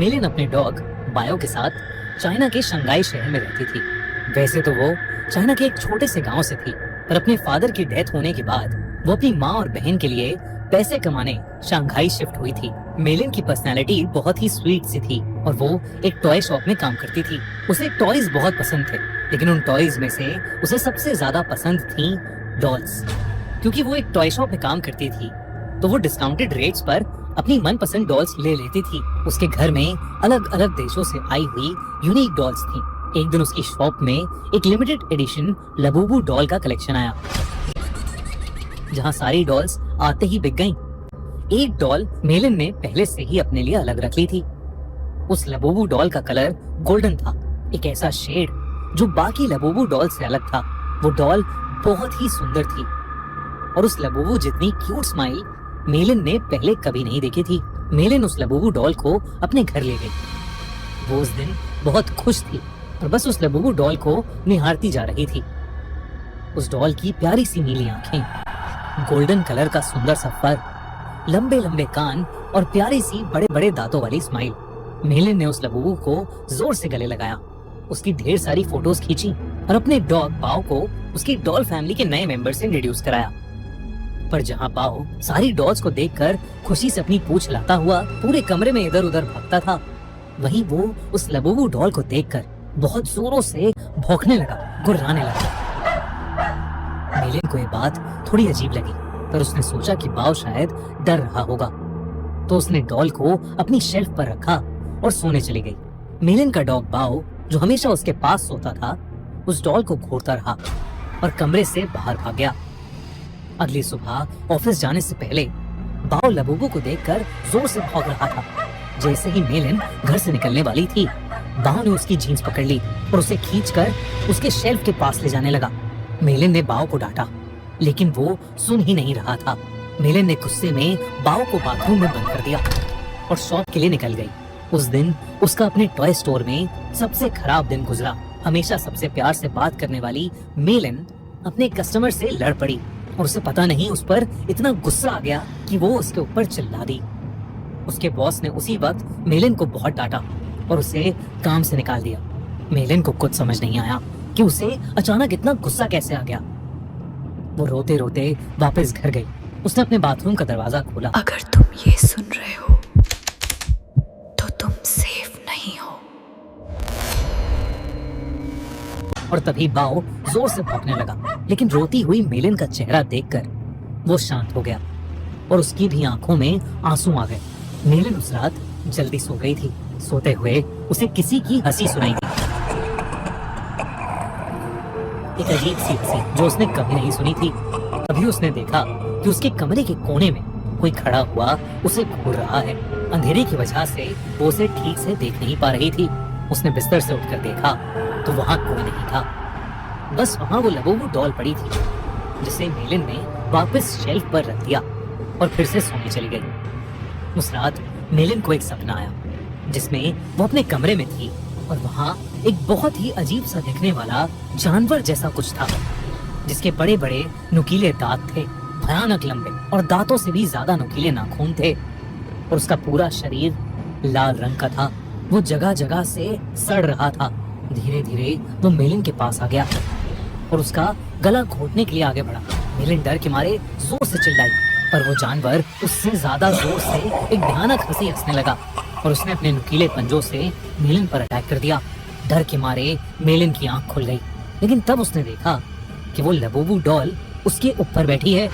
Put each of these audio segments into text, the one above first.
मेलिन अपने dog bio के साथ चाइना के शंघाई शहर में रहती थी। वैसे तो वो चाइना के एक छोटे से गांव से थी, पर अपने फादर की डेथ होने के बाद वो अपनी माँ और बहन के लिए पैसे कमाने शंघाई शिफ्ट हुई थी। मेलिन की पर्सनालिटी बहुत ही स्वीट सी थी और वो एक टॉय शॉप में काम करती थी। उसे टॉयज बहुत पसंद थे, लेकिन उन टॉयज में से उसे सबसे ज्यादा पसंद थी डॉल्स। क्योंकि वो एक टॉय शॉप में काम करती थी, तो वो डिस्काउंटेड रेट्स पर अपनी मनपसंद डॉल्स ले लेती थी। उसके घर में अलग अलग देशों से आई हुई यूनिक डॉल्स थी। एक दिन उसकी शॉप में एक लिमिटेड एडिशन लबूबू डॉल का कलेक्शन आया, जहां सारी डॉल्स आते ही बिक गईं। एक डॉल मेलिन ने पहले से ही अपने लिए अलग रख ली थी। उस लबूबू डॉल का कलर गोल्डन था, एक ऐसा शेड जो बाकी लबूबू डॉल से अलग था। वो डॉल बहुत ही सुंदर थी और उस लबूबू जितनी क्यूट स्माइल मेलिन ने पहले कभी नहीं देखी थी। मेलिन उस लबूबू डॉल को अपने घर ले गई। वो उस दिन बहुत खुश थी और बस उस लबूबू डॉल को निहारती जा रही थी। उस डॉल की प्यारी सी नीली आंखें, गोल्डन कलर का सुंदर सा फर, लंबे लंबे कान और प्यारी सी बड़े बड़े दांतों वाली स्माइल। मेलिन ने उस लबूबू को जोर से गले लगाया, उसकी ढेर सारी फोटोज खींची और अपने डॉग पाओ को उसकी डॉल फैमिली के नए मेंबर से इंट्रोड्यूस कराया। पर जहां पाओ सारी डॉल्स को देखकर खुशी से अपनी पूंछ हिलाता हुआ पूरे कमरे में इधर उधर भागता था, वहीं वो उस लबूबू डॉल को देखकर बहुत जोरों से भौंकने लगा, गुर्राने लगा। मेलिन को ये बात थोड़ी अजीब लगी, पर उसने सोचा कि बाओ शायद डर रहा होगा, तो उसने डॉल को अपनी शेल्फ पर रखा और सोने चली गई। मेलिन का डॉग बाओ, जो हमेशा उसके पास सोता था, उस डॉल को घूरता रहा और कमरे से बाहर भाग गया। अगली सुबह ऑफिस जाने से पहले बाओ लबूबू को देखकर जोर से भौंक रहा था। जैसे ही मेलिन घर से निकलने वाली थी, बाओ ने उसकी जीन्स पकड़ ली और उसे खींचकर उसके शेल्फ के पास ले जाने लगा। मेलिन ने बाओ को डांटा, लेकिन वो सुन ही नहीं रहा था। मेलिन ने गुस्से में बाओ को बाथरूम में बंद कर दिया और शॉप के लिए निकल गई। उस दिन उसका अपने टॉय स्टोर में सबसे खराब दिन गुजरा। हमेशा सबसे प्यार से बात करने वाली मेलिन अपने कस्टमर से लड़ पड़ी और उसे पता नहीं उस पर इतना गुस्सा आ गया कि वो उसके ऊपर चिल्ला दी। उसके बॉस ने उसी वक्त मेलिन को बहुत डांटा और उसे काम से निकाल दिया। मेलिन को कुछ समझ नहीं आया कि उसे अचानक इतना गुस्सा कैसे आ गया। वो रोते रोते वापस घर गई। उसने अपने बाथरूम का दरवाजा खोला। अगर तुम ये सुन रहे हो तो तुम सेफ नहीं हो। और तभी बाओ जोर से भौंकने लगा, लेकिन रोती हुई मेलिन का चेहरा देखकर वो शांत हो गया और उसकी भी आंखों में आंसू आ गए। मेलिन उस रात जल्दी सो गई थी। सोते हुए उसे किसी की हंसी सुनाई दी, एक अजीब सी हंसी जो उसने कभी नहीं सुनी थी। तभी उसने देखा कि उसके कमरे के कोने में कोई खड़ा हुआ उसे घूर रहा है। अंधेरे की वजह से वो उसे ठीक से देख नहीं पा रही थी। उसने बिस्तर से उठकर देखा तो वहाँ कोई नहीं था, बस वहाँ वो लबूबू डॉल पड़ी थी, जिसे मेलिन ने वापस शेल्फ पर रख दिया और फिर से सोने चली गई। उस रात मेलिन को एक सपना आया जिसमें वो अपने कमरे में थी और वहाँ एक बहुत ही अजीब सा दिखने वाला जानवर जैसा कुछ था, जिसके बड़े बड़े नुकीले दांत थे, भयानक लंबे और दांतों से भी ज्यादा नुकीले नाखून थे और उसका पूरा शरीर लाल रंग का था। वो जगह जगह से सड़ रहा था। धीरे धीरे वो मेलिन के पास आ गया और उसका गला घोटने के लिए आगे बढ़ा। मेलिन डर के मारे जोर से चिल्लाई, पर वो जानवर उससे ज्यादा जोर से एक भयानक हंसी हंसने लगा और उसने अपने नुकीले पंजों से मेलिन पर अटैक कर दिया। डर के मारे मेलिन की आंख खुल गई, लेकिन तब उसने देखा कि वो लबूबू डॉल उसके ऊपर बैठी है।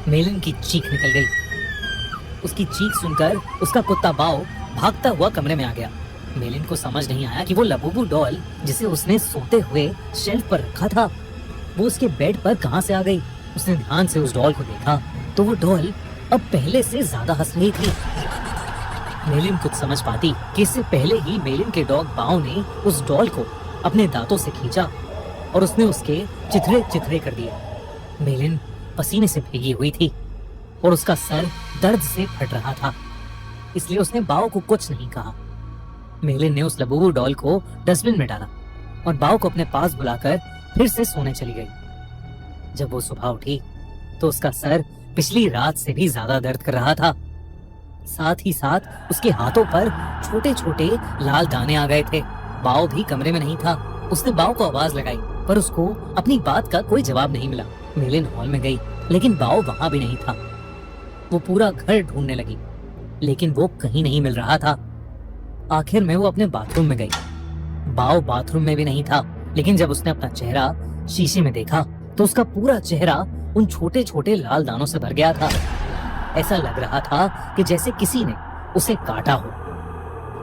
मेलिन की चीख निकल गई। उसकी चीख सुनकर उसका कुत्ता बाओ भागता हुआ कमरे में आ गया। मेलिन को समझ नहीं आया कि वो लबूबू डॉल जिसे उसने सोते हुए शेल्फ पर रखा था, वो उसके बेड पर कहां से आ गई। उसने ध्यान से उस डॉल को देखा तो वो डॉल अब पहले से ज्यादा हंस रही थी। मेलिन कुछ समझ पाती कि इससे पहले ही मेलिन के डॉग बाओ ने उस डॉल को अपने दांतों से खींचा और उसने उसके चिथड़े चिथड़े कर दिए। मेलिन पसीने से भीगी हुई थी और उसका सर दर्द से फट रहा था, इसलिए उसने बाओ को कुछ नहीं कहा। मेलिन ने उस लबूबू डॉल को डस्टबिन में डाला और बाओ को अपने पास बुलाकर फिर से सोने चली गई। जब वो सुबह उठी तो उसका सर पिछली रात से भी ज्यादा दर्द कर रहा था। साथ ही साथ उसके हाथों पर छोटे छोटे लाल दाने आ गए थे। बाओ भी कमरे में नहीं था। उसने बाओ को आवाज लगाई, पर उसको अपनी बात का कोई जवाब नहीं मिला। मेलिन हॉल में गई, लेकिन बाओ वहां भी नहीं था। वो पूरा घर ढूंढने लगी, लेकिन वो कहीं नहीं मिल रहा था। आखिर में वो अपने बाथरूम में गई। बाओ बाथरूम में भी नहीं था, लेकिन जब उसने अपना चेहरा शीशे में देखा तो उसका पूरा चेहरा उन छोटे छोटे लाल दानों से भर गया था। ऐसा लग रहा था कि जैसे किसी ने उसे काटा हो।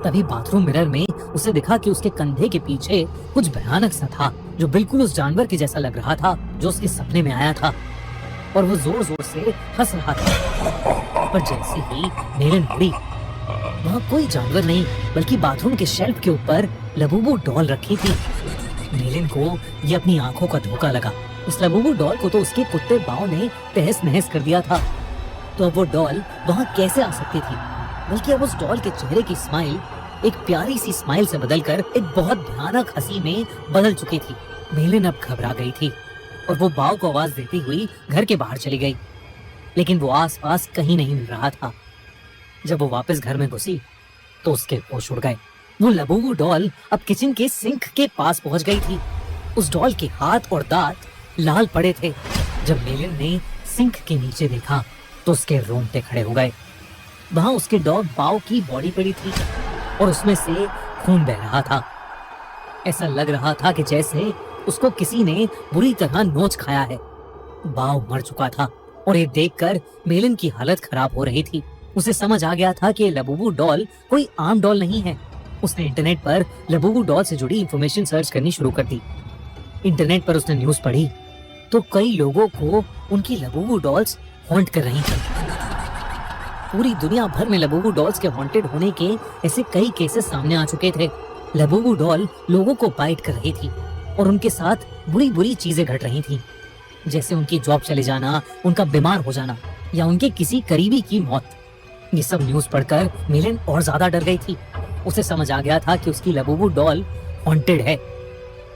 तभी बाथरूम मिरर में उसे दिखा कि उसके कंधे के पीछे कुछ भयानक सा था, जो बिल्कुल उस जानवर के जैसा लग रहा था जो उसके सपने में आया था, और वो जोर जोर से हंस रहा था। पर जैसे ही मेलिन मुड़ी, वहाँ कोई जानवर नहीं, बल्कि बाथरूम के शेल्फ के ऊपर लबूबू डॉल रखी थी। मेलिन को ये अपनी आंखों का धोखा लगा। उस लबूबू डॉल को तो उसके कुत्ते बाओ ने तहस नहस कर दिया था, तो अब वो डॉल वहाँ कैसे आ सकती थी? बल्कि अब उस डॉल के चेहरे की स्माइल एक प्यारी सी स्माइल से बदलकर एक बहुत भयानक हंसी में बदल चुकी थी। मेलिन अब घबरा गई थी और वो बाओ को आवाज देती हुई घर के बाहर चली गई, लेकिन वो आसपास कहीं नहीं मिल रहा था। जब वो वापस घर में घुसी तो उसके होश उड़ गए। वो लबूबू डॉल अब किचन के सिंक के पास पहुंच गई थी। उस डॉल के हाथ और दांत लाल पड़े थे। जब मेलिन ने सिंक के नीचे देखा तो उसके रोंगटे खड़े हो गए। वहां उसके डॉग बाओ की बॉडी पड़ी थी और उसमें से खून बह रहा था। ऐसा लग रहा था कि जैसे उसको किसी ने बुरी तरह नोच खाया है। बाओ मर चुका था और ये देखकर मेलिन की हालत खराब हो रही थी। उसे समझ आ गया था कि ये लबूबू डॉल कोई आम डॉल नहीं है। उसने इंटरनेट पर लबूबू डॉल से जुड़ी इंफॉर्मेशन सर्च करनी शुरू कर दी। इंटरनेट पर उसने न्यूज पढ़ी तो कई लोगों को उनकी लबूबू डॉल्स हॉन्ट कर रही थी। पूरी दुनिया भर में लबूबू डॉल्स के हॉन्टेड होने के ऐसे कई केसेस सामने आ चुके थे। लबूबू डॉल लोगों को बाइट कर रही थी और उनके साथ बुरी बुरी चीजें घट रही थी, जैसे उनकी जॉब चले जाना, उनका बीमार हो जाना या उनके किसी करीबी की मौत। ये सब न्यूज पढ़कर मेलिन और ज्यादा डर गई थी। उसे समझ आ गया था कि उसकी लबूबू डॉल हॉन्टेड है।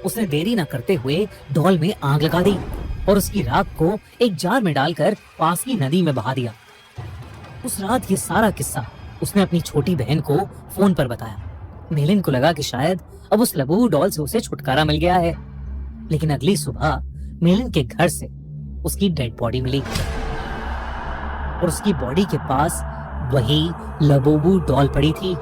उसने देरी न करते हुए डॉल में आग लगा दी और उसकी राख को एक जार में डालकर पास की नदी में बहा दिया। उस रात ये सारा किस्सा उसने अपनी छोटी बहन को फोन पर बताया। मेलिन को लगा कि शायद अब उस लबूबू डॉल से उसे छुटकारा मिल गया है, लेकिन अगली सुबह मेलिन के घर से उसकी डेड बॉडी मिली और उसकी बॉडी के पास वही लबूबू डॉल पड़ी थी।